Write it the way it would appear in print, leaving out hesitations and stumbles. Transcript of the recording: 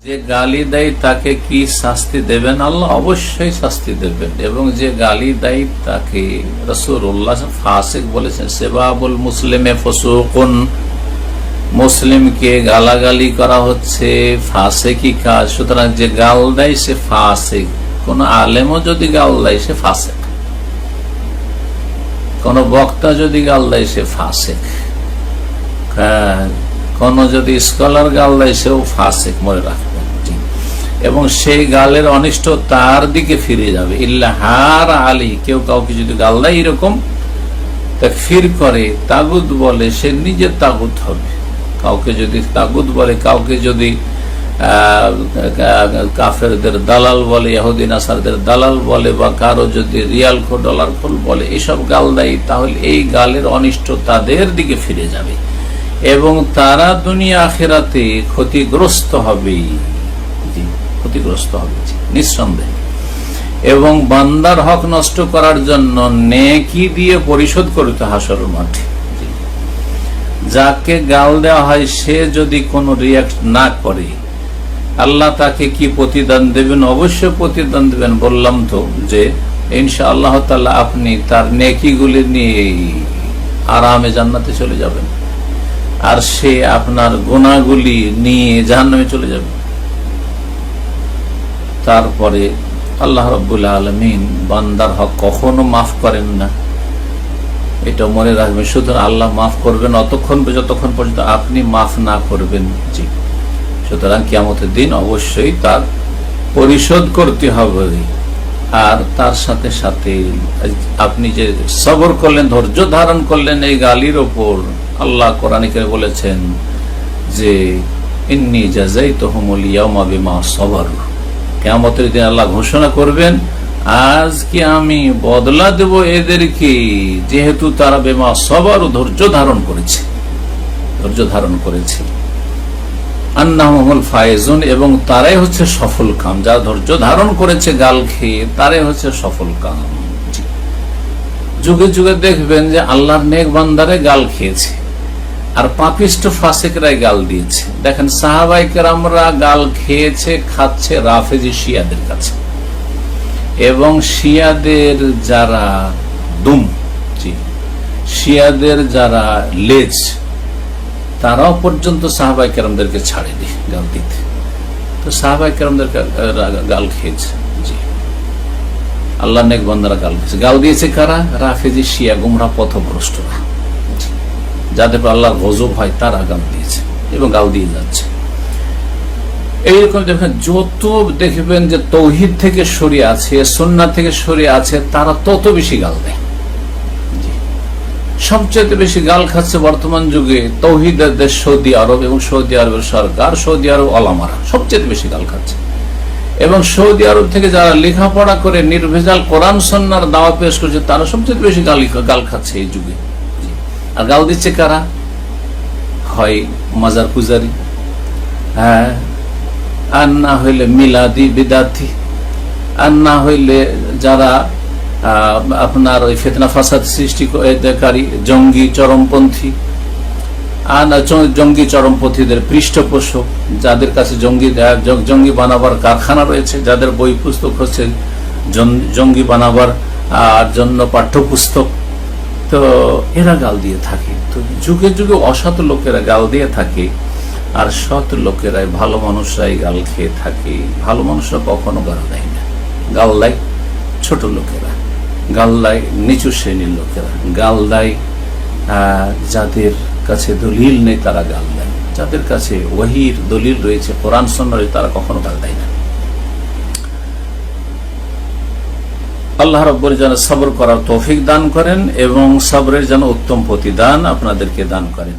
যে গালি দেয় তাকে কি শাস্তি দেবেন? আল্লাহ অবশ্যই শাস্তি দেবেন। এবং যে গালি দেয় তাকে রাসূলুল্লাহ ফাসিক বলেছেন। সেবাবুল মুসলিমে ফুসুকুন, মুসলিমকে গালাগালি করা হচ্ছে ফাসিকি কাজ। সুতরাং যে গাল দেয় সে ফাসিক। কোন আলেমও যদি গাল দেয় সে ফাসিক, কোন বক্তা যদি গাল দেয় সে ফাসিক, কোন যদি স্কলার গাল দেয় সেও ফাসিক, মনে রাখবেন। এবং সেই গালের অনিষ্ট তার দিকে ফিরে যাবে। ইল্লাহার আলী, কেউ কাউকে যদি গাল দেয় এরকম তাকফির করে, তাগুত বলে, সে নিজের তাগুত হবে। কাউকে যদি তাগুত বলে, কাউকে যদি কাফেরদের দালাল বলে, ইহুদি নাসারদের দালাল বলে, বা কারো যদি রিয়াল খোর ডলার খোর বলে, এইসব গাল দেয়, তাহলে এই গালের অনিষ্ট তাদের দিকে ফিরে যাবে এবং তারা দুনিয়া আখিরাতে ক্ষতিগ্রস্ত হবে, ক্ষতিগ্রস্ত হবে নিঃসন্দেহে। এবং বান্দার হক নষ্ট করার জন্য নেকি দিয়ে পরিশোধ করতে হাসরের মাঠে। যাকে গাল দেওয়া হয় সে যদি কোনো রিয়াক্ট না করে, আল্লাহ তাকে কি প্রতিদান দেবেন? অবশ্যই প্রতিদান দেবেন। বললাম তো যে ইনশাআল্লাহ তাআলা আপনি তার নেকিগুলি নিয়ে আরামে জান্নাতে চলে যাবেন, আর সে আপনার গুনাহগুলি নিয়ে জাহান্নামে চলে যাবে। তারপরে আল্লাহ রাব্বুল আলামিন বান্দার হক কখনো মাফ করেন না, এটা মনে রাখবেন। সুতরাং আল্লাহ মাফ করবেন যতক্ষণ পর্যন্ত আপনি মাফ না করবেন। জি, সুতরাং কিয়ামতের দিন অবশ্যই তার পরিশোধ করতে হবে। আর তার সাথে সাথে আপনি যে সবর করলেন, ধৈর্য ধারণ করলেন এই গালির ওপর, আল্লাহ কোরআনে বলেছেন যে ইন্নী জাযাইতুহুমুল ইয়াওমা বিমা সাবারু। কিয়ামতের দিন আল্লাহ ঘোষণা করবেন, আজকে আমি বদলা দেব এদেরকে যেহেতু তারা বিমা সাবারু, ধৈর্য ধারণ করেছে, ধৈর্য ধারণ করেছে। আন্নাহুমুল ফায়েজুন, এবং তারাই হচ্ছে সফল কাম। যারা ধৈর্য ধারণ করেছে গাল খেয়ে, তারাই হচ্ছে সফল কাম। যুগে যুগে দেখবেন যে আল্লাহর নেক বান্দারে গাল খেয়েছে আর পাপিষ্ট ফাসিকরাই গাল দিয়েছে। দেখেন সাহাবায়ে কেরামরা গাল খেয়েছে, খাচ্ছে রাফেজি শিয়াদের কাছে, এবং শিয়াদের যারা দুম, শিয়াদের যারা লেজ, তারাও পর্যন্ত সাহাবায়ে কেরামদেরকে ছাড়েনি গাল দিতে। তো সাহাবায়ে কেরামদের গাল খেয়েছে। জি, আল্লাহ নেক বান্দারা গাল খেয়েছে। গাল দিয়েছে কারা? রাফেজি শিয়া, গুমরাহ পথভ্রষ্টরা, যাদের আল্লাহর গজব হয় তারা গাল দিয়েছে এবং গাল দিয়ে যাচ্ছে। এইরকম দেখবেন যত দেখবেন যে তৌহিদ থেকে সরে আছে, সুন্নাহ থেকে সরে আছে, তারা তত বেশি গাল দেয়। সবচেয়ে বেশি গাল খাচ্ছে বর্তমান যুগে তৌহিদের দেশ সৌদি আরব, এবং সৌদি আরবের সরকার, সৌদি আরব ওলামারা সবচেয়ে বেশি গাল খাচ্ছে। এবং সৌদি আরব থেকে যারা লেখাপড়া করে নির্ভেজাল কোরআন সুন্নাহর দাওয়াত পেশ করছে, তারা সবচেয়ে বেশি গাল খাচ্ছে এই যুগে। আর গাল দিচ্ছে কারা? হয় মাজার পূজারী, হ্যাঁ, আর না হইলে মিলাদি বিদাতি, আর না হইলে যারা আপনার ওই ফিতনা ফাসাদ সৃষ্টিকারী জঙ্গি চরমপন্থী, আর জঙ্গি চরমপন্থীদের পৃষ্ঠপোষক, যাদের কাছে জঙ্গি বানাবার কারখানা রয়েছে, যাদের বই পুস্তক হচ্ছে জঙ্গি বানাবার জন্য পাঠ্যপুস্তক, তো এরা গাল দিয়ে থাকে। তো যুগে যুগে অসৎ লোকেরা গাল দিয়ে থাকে, আর সৎ লোকেরাই, ভালো মানুষরাই গাল খেয়ে থাকে। ভালো মানুষরা কখনো গাল দেয় না। গাল দেয় ছোট লোকেরা, গাল দেয় নিচু শ্রেণীর লোকেরা, গাল দেয় যাদের কাছে দলিল নেই, তারা গাল দেয়। যাদের কাছে ওহীর দলিল রয়েছে, কোরআন সুন্নাহ, তারা কখনো গাল দেয় না। আল্লাহ রাব্বুল যেন সবর করার তৌফিক দান করেন এবং সবরের যেন উত্তম প্রতিদান আপনাদেরকে দান করেন।